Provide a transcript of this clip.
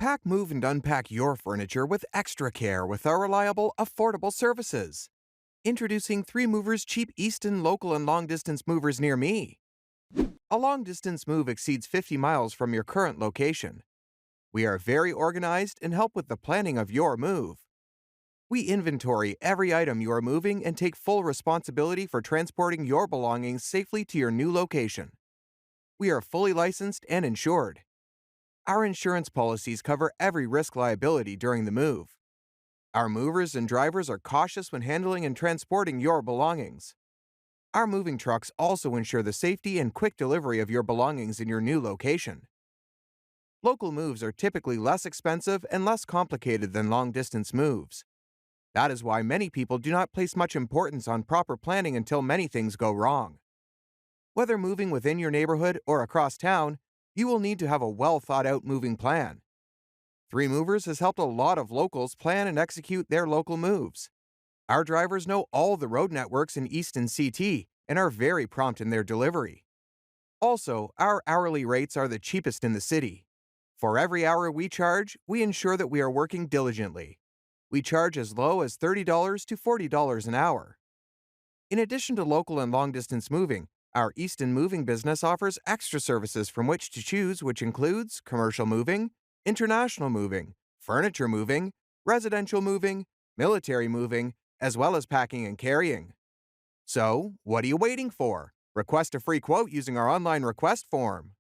Pack, move, and unpack your furniture with extra care with our reliable, affordable services. Introducing 3 Movers cheap Easton local and long distance movers near me. A long distance move exceeds 50 miles from your current location. We are very organized and help with the planning of your move. We inventory every item you are moving and take full responsibility for transporting your belongings safely to your new location. We are fully licensed and insured. Our insurance policies cover every risk liability during the move. Our movers and drivers are cautious when handling and transporting your belongings. Our moving trucks also ensure the safety and quick delivery of your belongings in your new location. Local moves are typically less expensive and less complicated than long-distance moves. That is why many people do not place much importance on proper planning until many things go wrong. Whether moving within your neighborhood or across town, you will need to have a well-thought-out moving plan. 3 Movers has helped a lot of locals plan and execute their local moves. Our drivers know all the road networks in Easton CT and are very prompt in their delivery. Also, our hourly rates are the cheapest in the city. For every hour we charge, we ensure that we are working diligently. We charge as low as $30 to $40 an hour. In addition to local and long-distance moving, our Easton moving business offers extra services from which to choose, which includes commercial moving, international moving, furniture moving, residential moving, military moving, as well as packing and carrying. So, what are you waiting for? Request a free quote using our online request form.